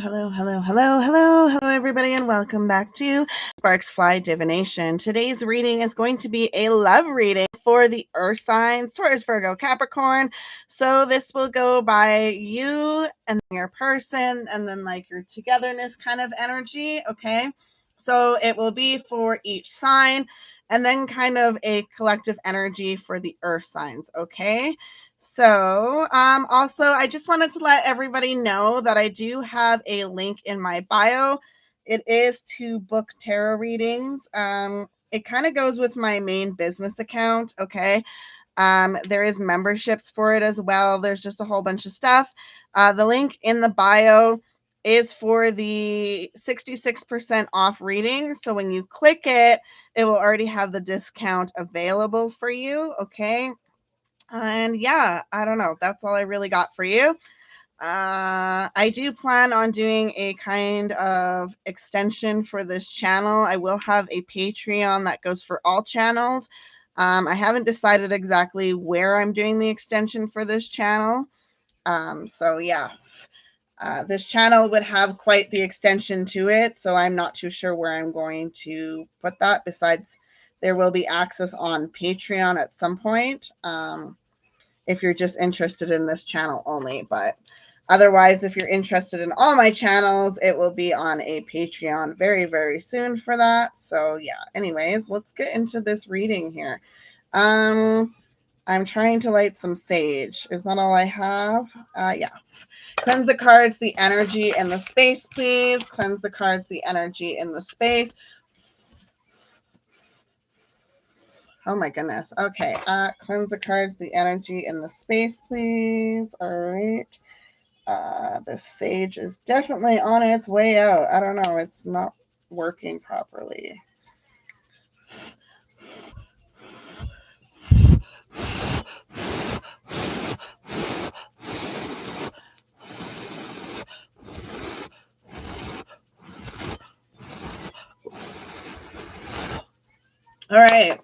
Hello, hello, hello, hello, hello, everybody, and welcome back to Sparks Fly Divination. Today's reading is going to be a love reading for the Earth signs, Taurus, Virgo, Capricorn. So this will go by you and your person, and then like your togetherness kind of energy. Okay, so it will be for each sign, and then kind of a collective energy for the Earth signs. Okay. So, also, I just wanted to let everybody know that I do have a link in my bio. It is to book tarot readings. It kind of goes with my main business account. Okay. There is memberships for it as well. There's just a whole bunch of stuff. The link in the bio is for the 66% off reading. So when you click it, it will already have the discount available for you. Okay. And yeah, I don't know. That's all I really got for you. I do plan on doing a kind of extension for this channel. I will have a Patreon that goes for all channels. I haven't decided exactly where I'm doing the extension for this channel. So yeah, this channel would have quite the extension to it. So I'm not too sure where I'm going to put that. Besides, there will be access on Patreon at some point. If you're just interested in this channel only. But otherwise, if you're interested in all my channels, it will be on a Patreon very, very soon for that. So yeah, anyways, let's get into this reading here. I'm trying to light some sage. Is that all I have? Yeah. Cleanse the cards, the energy, and the space, please. Cleanse the cards, the energy, and the space. Oh my goodness. Okay. Cleanse the cards, the energy, and the space, please. All right. The sage is definitely on its way out. I don't know. It's not working properly. All right.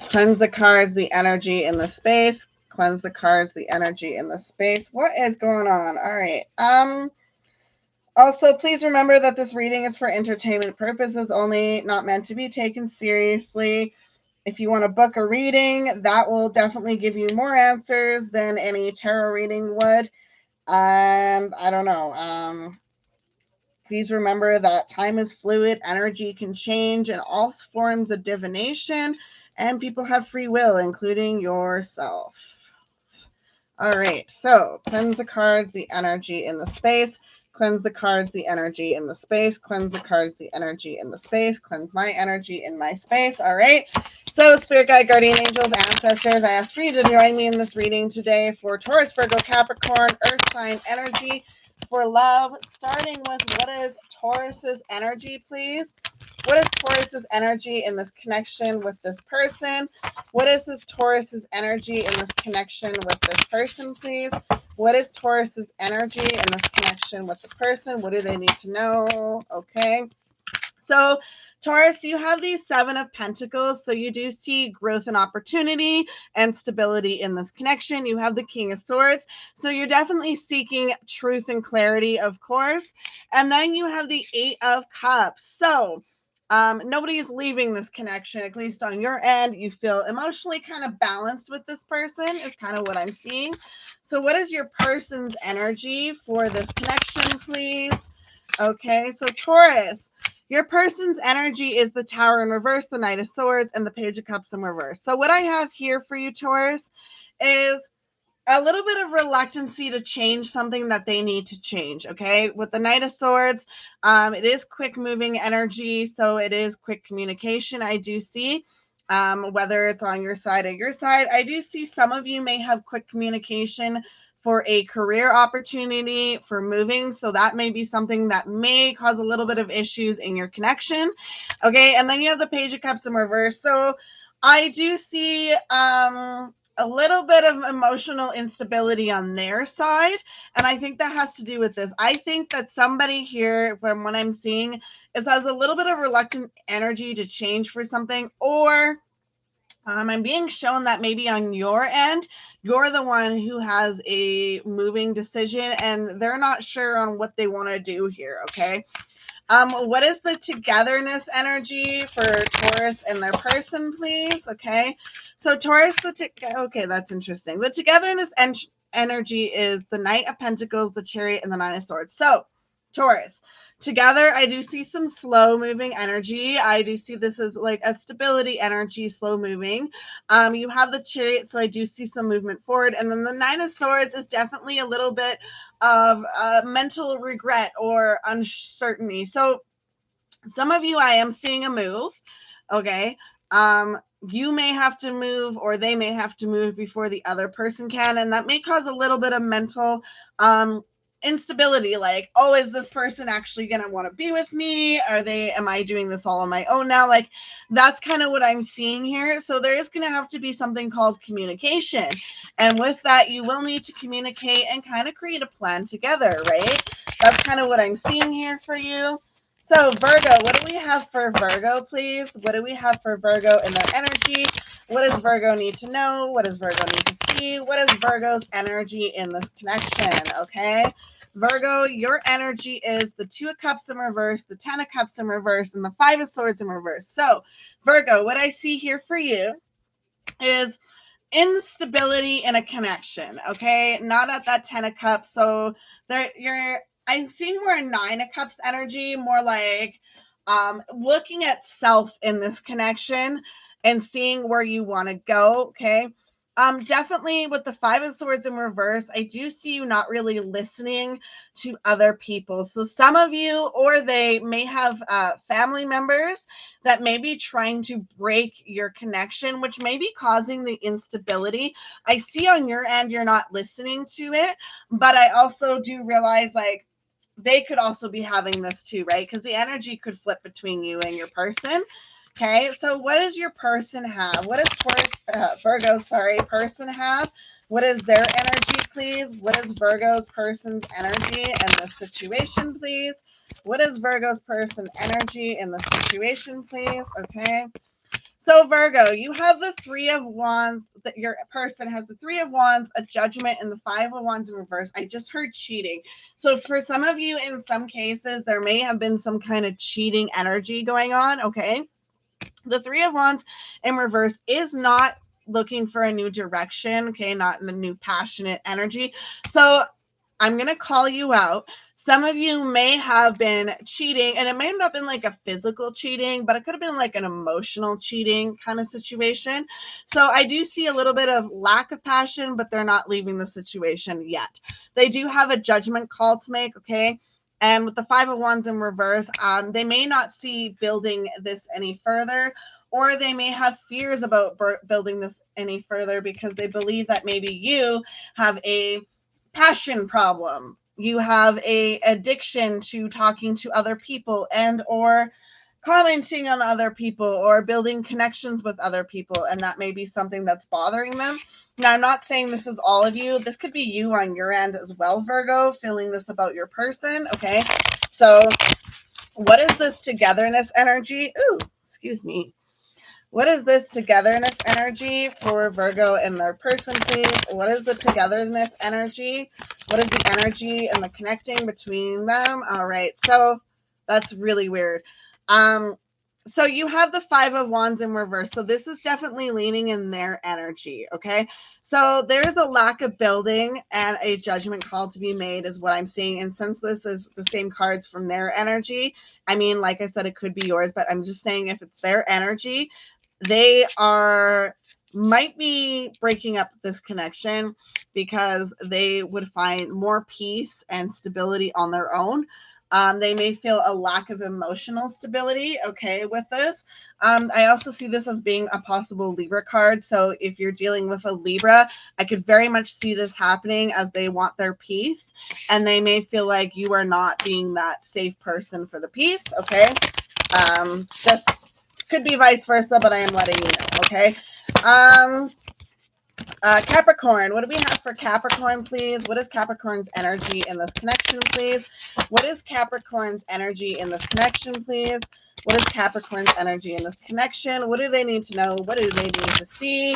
Cleanse the cards, the energy, and the space. Cleanse the cards, the energy, and the space. What is going on? All right. Also, please remember that this reading is for entertainment purposes only, not meant to be taken seriously. If you want to book a reading, that will definitely give you more answers than any tarot reading would. And I don't know. Please remember that time is fluid, energy can change in all forms of divination, and people have free will, including yourself. All right, so cleanse the cards, the energy in the space. Cleanse the cards, the energy in the space. Cleanse the cards, the energy in the space. Cleanse my energy in my space. All right. So, Spirit Guide, Guardian Angels, Ancestors, I ask for you to join me in this reading today for Taurus, Virgo, Capricorn, Earth sign energy for love, starting with what is Taurus's energy, please. What is Taurus's energy in this connection with this person? What is this Taurus's energy in this connection with this person, please? What is Taurus's energy in this connection with the person? What do they need to know? Okay. So, Taurus, you have these 7 of Pentacles. So you do see growth and opportunity and stability in this connection. You have the King of Swords. So you're definitely seeking truth and clarity, of course. And then you have the 8 of Cups. So nobody's leaving this connection, at least on your end. You feel emotionally kind of balanced with this person is kind of what I'm seeing. So what is your person's energy for this connection, please? Okay, so Taurus, your person's energy is the Tower in reverse, the Knight of Swords, and the Page of Cups in reverse. So what I have here for you, Taurus, is a little bit of reluctancy to change something that they need to change. Okay, with the Knight of Swords, it is quick moving energy, so it is quick communication. I do see, whether it's on your side or your side, I do see some of you may have quick communication for a career opportunity for moving, so that may be something that may cause a little bit of issues in your connection. Okay, and then you have the Page of Cups in reverse. So I do see a little bit of emotional instability on their side. And I think that has to do with this. I think that somebody here, from what I'm seeing, has a little bit of reluctant energy to change for something, or I'm being shown that maybe on your end, you're the one who has a moving decision and they're not sure on what they want to do here, okay? What is the togetherness energy for Taurus and their person, please? Okay. So Taurus, okay, that's interesting. The togetherness energy is the Knight of Pentacles, the Chariot, and the Nine of Swords. So Taurus, together, I do see some slow moving energy. I do see this as like a stability energy, slow moving. You have the Chariot, so I do see some movement forward. And then the Nine of Swords is definitely a little bit of mental regret or uncertainty. So some of you, I am seeing a move. Okay. You may have to move or they may have to move before the other person can. And that may cause a little bit of mental instability. Like, oh, is this person actually going to want to be with me? Am I doing this all on my own now? Like, that's kind of what I'm seeing here. So there is going to have to be something called communication. And with that, you will need to communicate and kind of create a plan together, right? That's kind of what I'm seeing here for you. So Virgo, what do we have for Virgo, please? What do we have for Virgo in their energy? What does Virgo need to know? What does Virgo need to see? What is Virgo's energy in this connection? Okay. Virgo, your energy is the Two of Cups in reverse, the Ten of Cups in reverse, and the Five of Swords in reverse. So Virgo, what I see here for you is instability in a connection. Okay. Not at that Ten of Cups. So I'm seeing more Nine of Cups energy, more like looking at self in this connection and seeing where you want to go. Okay. Definitely with the Five of Swords in reverse, I do see you not really listening to other people. So some of you, or they may have family members that may be trying to break your connection, which may be causing the instability. I see on your end, you're not listening to it, but I also do realize like they could also be having this too, right? Because the energy could flip between you and your person. Okay, so what does your person have? What does Virgo's person have? What is their energy, please? What is Virgo's person's energy in this situation, please? What is Virgo's person energy in this situation, please? Okay. So Virgo, you have the Three of Wands, that your person has the Three of Wands, a Judgment, and the Five of Wands in reverse. I just heard cheating. So for some of you, in some cases, there may have been some kind of cheating energy going on, okay? The Three of Wands in reverse is not looking for a new direction, okay? Not in a new passionate energy. So I'm going to call you out. Some of you may have been cheating, and it may not have been like a physical cheating, but it could have been like an emotional cheating kind of situation. So I do see a little bit of lack of passion, but they're not leaving the situation yet. They do have a judgment call to make, okay? And with the Five of Wands in reverse, they may not see building this any further, or they may have fears about building this any further because they believe that maybe you have a passion problem. You have a addiction to talking to other people and or commenting on other people or building connections with other people, and that may be something that's bothering them. Now, I'm not saying this is all of you. This could be you on your end as well, Virgo, feeling this about your person. Okay, so what is this togetherness energy? Ooh, excuse me. What is this togetherness energy for Virgo and their person, please? What is the togetherness energy? What is the energy and the connecting between them? All right, so that's really weird. So you have the Five of Wands in reverse. So this is definitely leaning in their energy, okay? So there's a lack of building and a judgment call to be made is what I'm seeing. And since this is the same cards from their energy, I mean, like I said, it could be yours, but I'm just saying if it's their energy, they might be breaking up this connection because they would find more peace and stability on their own. They may feel a lack of emotional stability, okay, with this. I also see this as being a possible Libra card. So if you're dealing with a Libra, I could very much see this happening as they want their peace. And they may feel like you are not being that safe person for the peace, okay? Just could be vice versa, but I am letting you know, okay? Capricorn, what do we have for Capricorn, please? What is Capricorn's energy in this connection, please? What is Capricorn's energy in this connection, please? What is Capricorn's energy in this connection? What do they need to know? What do they need to see?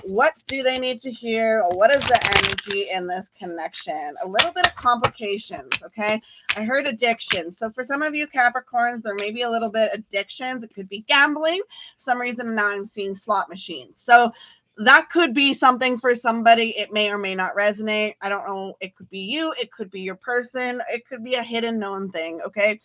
What do they need to hear? What is the energy in this connection? A little bit of complications, okay? I heard addiction. So for some of you Capricorns, there may be a little bit addictions. It could be gambling. For some reason now I'm seeing slot machines. So that could be something for somebody. It may or may not resonate. I don't know. It could be you. It could be your person. It could be a hidden known thing, okay?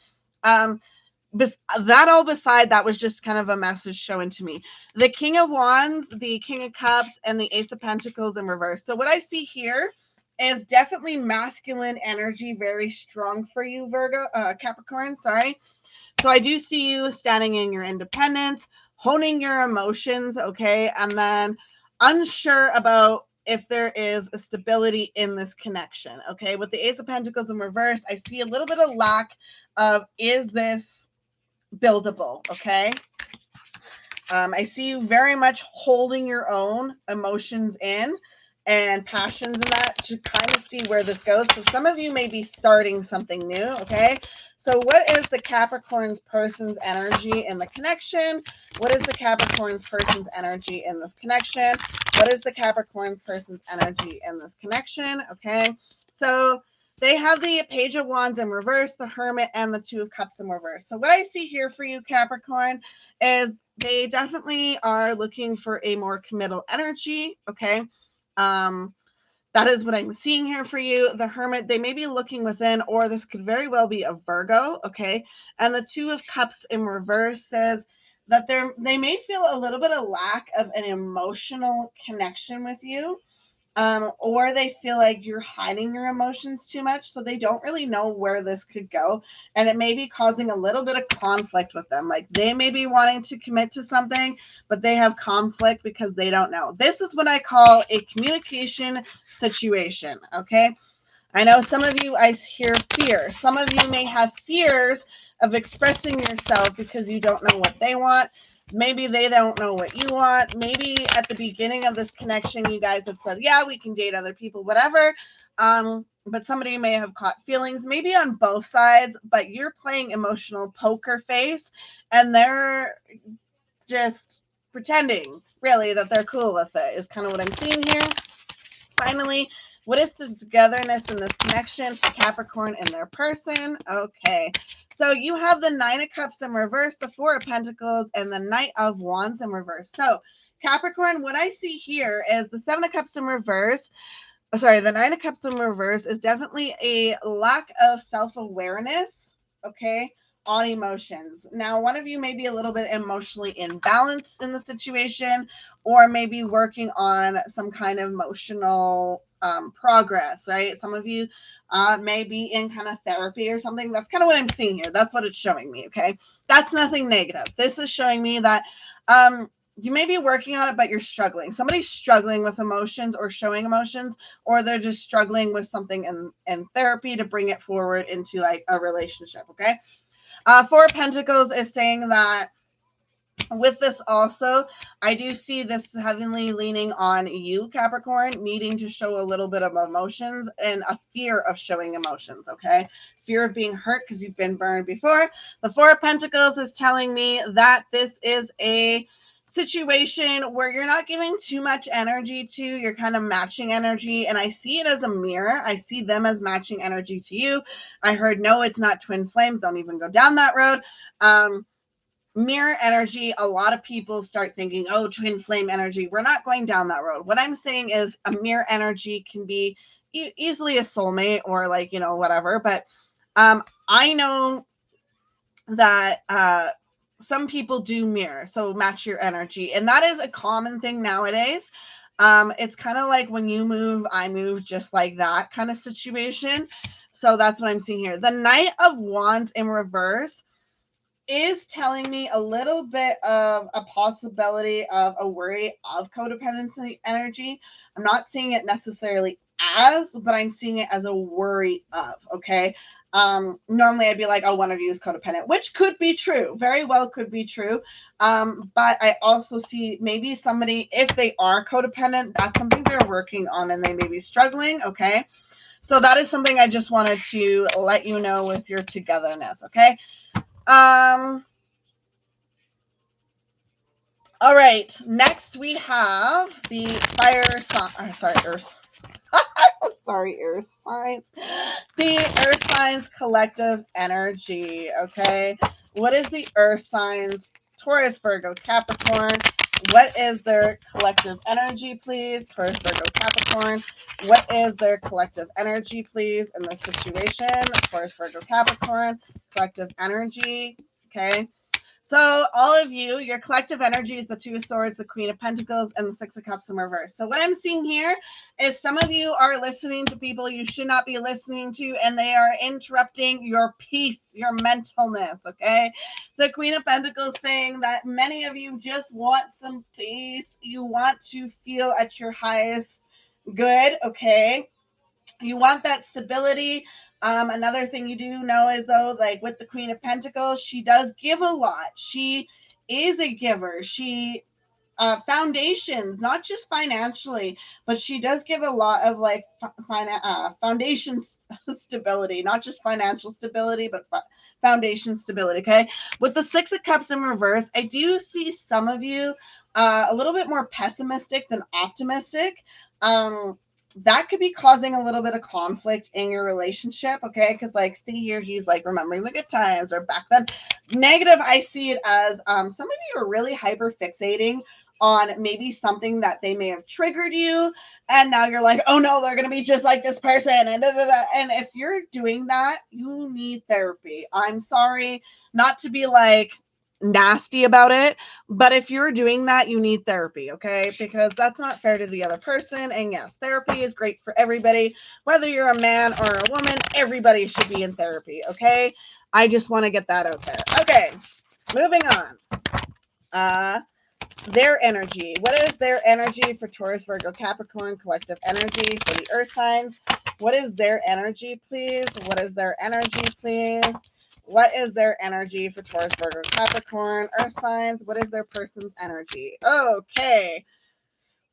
That all beside, that was just kind of a message showing to me. The King of Wands, the King of Cups, and the Ace of Pentacles in reverse. So what I see here is definitely masculine energy, very strong for you, Capricorn, sorry. So I do see you standing in your independence, honing your emotions, okay? And then unsure about if there is a stability in this connection, okay? With the Ace of Pentacles in reverse, I see a little bit of lack of, is this buildable, okay? I see you very much holding your own emotions in and passions in that to kind of see where this goes. So some of you may be starting something new, okay? So what is the Capricorn's person's energy in the connection? What is the Capricorn's person's energy in this connection? What is the Capricorn's person's energy in this connection? Okay, so they have the Page of Wands in reverse, the Hermit, and the Two of Cups in reverse. So what I see here for you, Capricorn, is they definitely are looking for a more committal energy, okay? That is what I'm seeing here for you. The Hermit, they may be looking within, or this could very well be a Virgo, okay? And the Two of Cups in reverse says that they may feel a little bit of lack of an emotional connection with you. Or they feel like you're hiding your emotions too much, so they don't really know where this could go, and it may be causing a little bit of conflict with them. Like they may be wanting to commit to something, but they have conflict because they don't know. This is what I call a communication situation, okay? I know some of you, I hear fear. Some of you may have fears of expressing yourself because you don't know what they want. Maybe they don't know what you want. Maybe at the beginning of this connection, you guys had said, yeah, we can date other people, whatever. But somebody may have caught feelings, maybe on both sides, but you're playing emotional poker face and they're just pretending really that they're cool with it is kind of what I'm seeing here. Finally, what is the togetherness in this connection for Capricorn and their person? Okay, so you have the Nine of Cups in reverse, the Four of Pentacles, and the Knight of Wands in reverse. So Capricorn, what I see here is the Seven of Cups in reverse. Oh, sorry, the Nine of Cups in reverse is definitely a lack of self-awareness, okay, on emotions. Now, one of you may be a little bit emotionally imbalanced in the situation, or maybe working on some kind of emotional progress, right? Some of you may be in kind of therapy or something. That's kind of what I'm seeing here. That's what it's showing me, okay? That's nothing negative. This is showing me that you may be working on it, but you're struggling. Somebody's struggling with emotions or showing emotions, or they're just struggling with something in therapy to bring it forward into like a relationship, okay? Four of Pentacles is saying that with this also, I do see this heavily leaning on you, Capricorn, needing to show a little bit of emotions and a fear of showing emotions, okay? Fear of being hurt because you've been burned before. The Four of Pentacles is telling me that this is a situation where you're not giving too much energy to, you're kind of matching energy, and I see it as a mirror. I see them as matching energy to you. I heard, no, it's not twin flames. Don't even go down that road. Mirror energy, a lot of people start thinking, oh, twin flame energy. We're not going down that road. What I'm saying is a mirror energy can be easily a soulmate or like, you know, whatever. But I know that some people do mirror, so match your energy. And that is a common thing nowadays. It's kind of like when you move, I move, just like that kind of situation. So that's what I'm seeing here. The Knight of Wands in reverse is telling me a little bit of a possibility of a worry of codependency energy. I'm not seeing it necessarily as, but I'm seeing it as a worry of, okay? Normally I'd be like, oh, one of you is codependent, which could be true. Very well could be true. But I also see maybe somebody, if they are codependent, that's something they're working on and they may be struggling. Okay. So that is something I just wanted to let you know with your togetherness. Okay. All right. Next we have the fire sign. Sorry, Earth. Sorry, Earth signs. The Earth signs collective energy. Okay. What is the Earth signs? Taurus, Virgo, Capricorn. What is their collective energy, please? Taurus, Virgo, Capricorn. What is their collective energy, please, in this situation? Taurus, Virgo, Capricorn. Collective energy. Okay. So all of you, your collective energy is the Two of Swords, the Queen of Pentacles, and the Six of Cups in reverse. So what I'm seeing here is some of you are listening to people you should not be listening to, and they are interrupting your peace, your mentalness, okay? The Queen of Pentacles saying that many of you just want some peace. You want to feel at your highest good, okay? You want that stability. Another thing you do know is, though, like with the Queen of Pentacles, she does give a lot. She is a giver. She foundations, not just financially, but she does give a lot of like foundation stability, not just financial stability, but foundation stability. Okay. With the Six of Cups in reverse, I do see some of you a little bit more pessimistic than optimistic. That could be causing a little bit of conflict in your relationship. Okay. Because like, see here, he's like remembering the good times or back then. Negative, I see it as some of you are really hyper fixating on maybe something that they may have triggered you, and now you're like, oh no, they're gonna be just like this person, and and if you're doing that, you need therapy. I'm sorry not to be like nasty about it, but if you're doing that, you need therapy, okay? Because that's not fair to the other person. And yes, therapy is great for everybody, whether you're a man or a woman. Everybody should be in therapy, okay? I just want to get that out there. Okay, moving on. Their energy. What is their energy for Taurus, Virgo, Capricorn, collective energy for the earth signs? What is their energy, please? What is their energy, please? What is their energy for Taurus, Virgo, Capricorn, earth signs? What is their person's energy? Okay.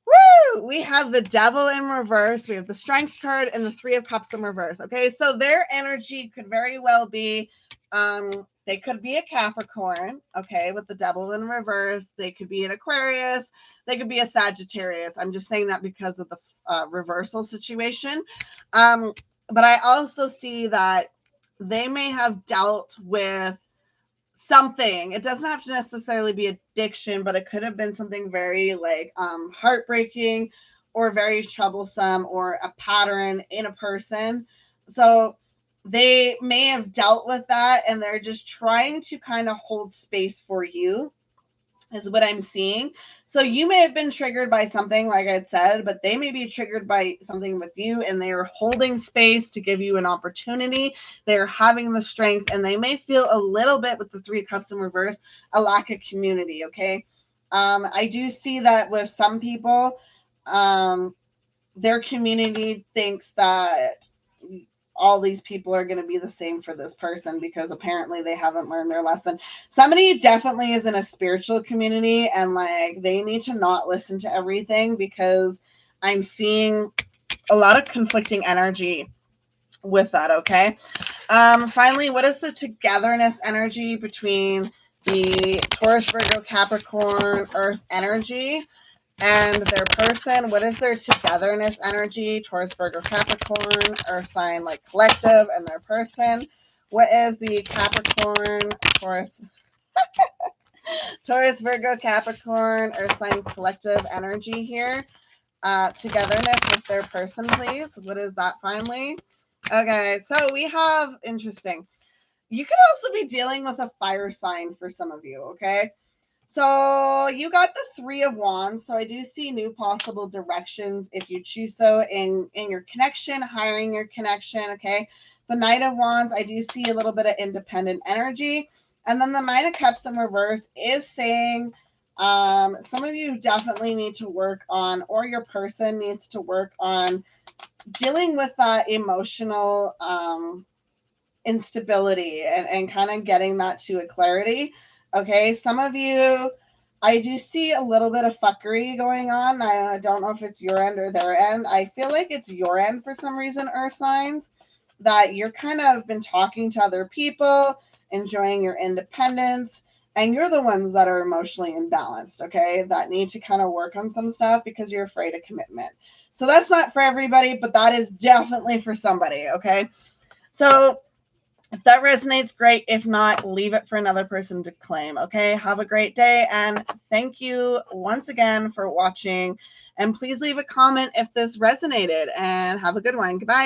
Woo! We have the Devil in reverse. We have the Strength card and the Three of Cups in reverse. Okay, so their energy could very well be, they could be a Capricorn, okay, with the Devil in reverse. They could be an Aquarius. They could be a Sagittarius. I'm just saying that because of the reversal situation. But I also see that they may have dealt with something. It doesn't have to necessarily be addiction, but it could have been something very like heartbreaking or very troublesome or a pattern in a person. So they may have dealt with that and they're just trying to kind of hold space for you, is what I'm seeing. So you may have been triggered by something, like I said, but they may be triggered by something with you and they're holding space to give you an opportunity. They're having the strength and they may feel a little bit with the Three of Cups in reverse, a lack of community. Okay. I do see that with some people, their community thinks that all these people are going to be the same for this person because apparently they haven't learned their lesson. Somebody definitely is in a spiritual community and like they need to not listen to everything because I'm seeing a lot of conflicting energy with that. Okay. Finally, what is the togetherness energy between the Taurus, Virgo, Capricorn, Earth energy and their person? What is their togetherness energy? Taurus, Virgo, Capricorn, earth sign like collective, and their person. What is the Capricorn, Taurus, Virgo, Capricorn, earth sign collective energy here? Togetherness with their person, please. What is that finally? Okay, so we have, interesting. You could also be dealing with a fire sign for some of you, okay? So you got the Three of Wands. So I do see new possible directions if you choose so in your connection, hiring your connection. Okay. The Knight of Wands, I do see a little bit of independent energy. And then the Nine of Cups in reverse is saying some of you definitely need to work on, or your person needs to work on dealing with that emotional instability and kind of getting that to a clarity. Okay, some of you, I do see a little bit of fuckery going on. I don't know if it's your end or their end. I feel like it's your end for some reason, earth signs, that you're kind of been talking to other people, enjoying your independence, and you're the ones that are emotionally imbalanced, okay, that need to kind of work on some stuff because you're afraid of commitment. So that's not for everybody, but that is definitely for somebody, okay? So if that resonates, great. If not, leave it for another person to claim. Okay. Have a great day. And thank you once again for watching. And please leave a comment if this resonated. And have a good one. Goodbye.